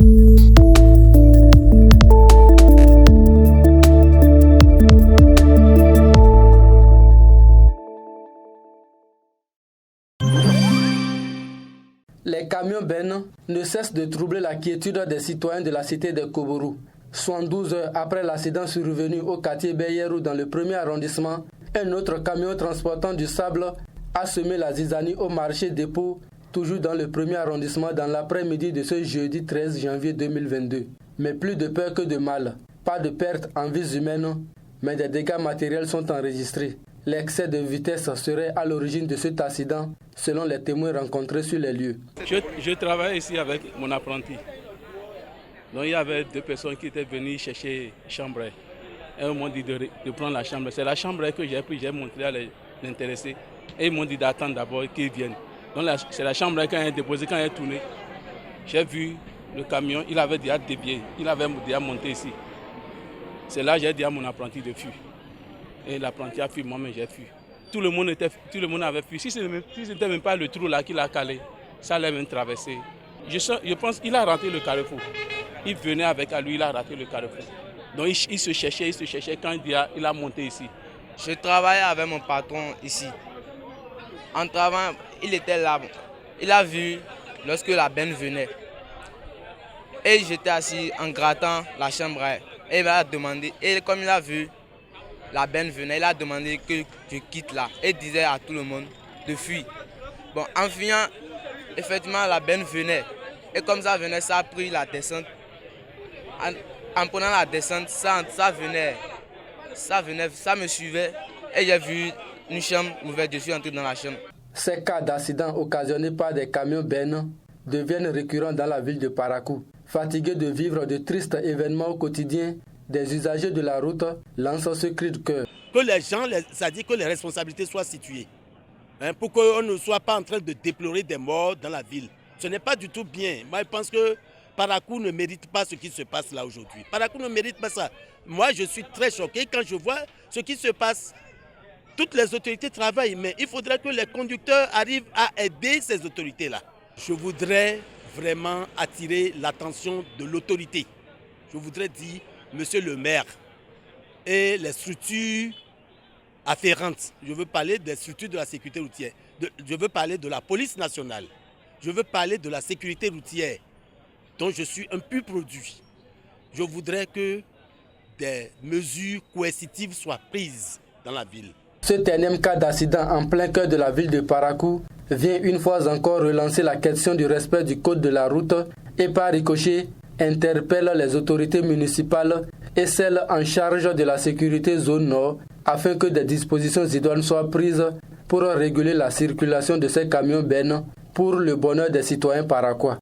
Les camions bennes ne cessent de troubler la quiétude des citoyens de la cité de Kobourou. 72 heures après l'accident survenu au quartier Beyerou dans le premier arrondissement, un autre camion transportant du sable a semé la zizanie au marché dépôt, toujours dans le premier arrondissement dans l'après-midi de ce jeudi 13 janvier 2022. Mais plus de peur que de mal. Pas de pertes en vies humaines, mais des dégâts matériels sont enregistrés. L'excès de vitesse serait à l'origine de cet accident, selon les témoins rencontrés sur les lieux. Je travaille ici avec mon apprenti. Donc il y avait deux personnes qui étaient venues chercher chambre. Et ils m'ont dit de prendre la chambre. C'est la chambre que j'ai pris, j'ai montré à l'intéressé. Et ils m'ont dit d'attendre d'abord qu'ils viennent. Donc c'est la chambre quand j'ai déposé, quand j'ai tourné. J'ai vu le camion, il avait déjà dévié, il avait déjà monté ici. C'est là que j'ai dit à mon apprenti de fuir. Et l'apprenti a fui, moi-même j'ai fui. Tout le monde avait fui. Si ce n'était même pas le trou là qu'il a calé, ça allait même traverser. Je pense qu'il a raté le carrefour. Il venait avec à lui, il a raté le carrefour. Donc il se cherchait quand il a monté ici. Je travaillais avec mon patron ici. En travaillant, il était là. Il a vu lorsque la benne venait. Et j'étais assis en grattant la chambre. Et il m'a demandé, et comme il a vu la benne venait, il a demandé que je quitte là. Et disait à tout le monde de fuir. Bon, en fuyant, effectivement, la benne venait. Et comme ça venait, ça a pris la descente. En prenant la descente, ça venait, ça me suivait. Et j'ai vu une chambre ouverte, je suis entré dans la chambre. Ces cas d'accidents occasionnés par des camions bennes deviennent récurrents dans la ville de Parakou. Fatigués de vivre de tristes événements au quotidien, des usagers de la route lancent ce cri de cœur. Que les gens, c'est-à-dire que les responsabilités soient situées, pour qu'on ne soit pas en train de déplorer des morts dans la ville. Ce n'est pas du tout bien. Moi, je pense que Parakou ne mérite pas ce qui se passe là aujourd'hui. Parakou ne mérite pas ça. Moi, je suis très choqué quand je vois ce qui se passe. Toutes les autorités travaillent, mais il faudrait que les conducteurs arrivent à aider ces autorités-là. Je voudrais vraiment attirer l'attention de l'autorité. Je voudrais dire, monsieur le maire et les structures afférentes. Je veux parler des structures de la sécurité routière. Je veux parler de la police nationale. Je veux parler de la sécurité routière, dont je suis un pur produit. Je voudrais que des mesures coercitives soient prises dans la ville. Ce énième cas d'accident en plein cœur de la ville de Parakou vient une fois encore relancer la question du respect du code de la route et par ricochet interpelle les autorités municipales et celles en charge de la sécurité zone nord afin que des dispositions idoines soient prises pour réguler la circulation de ces camions bennes pour le bonheur des citoyens paraquois.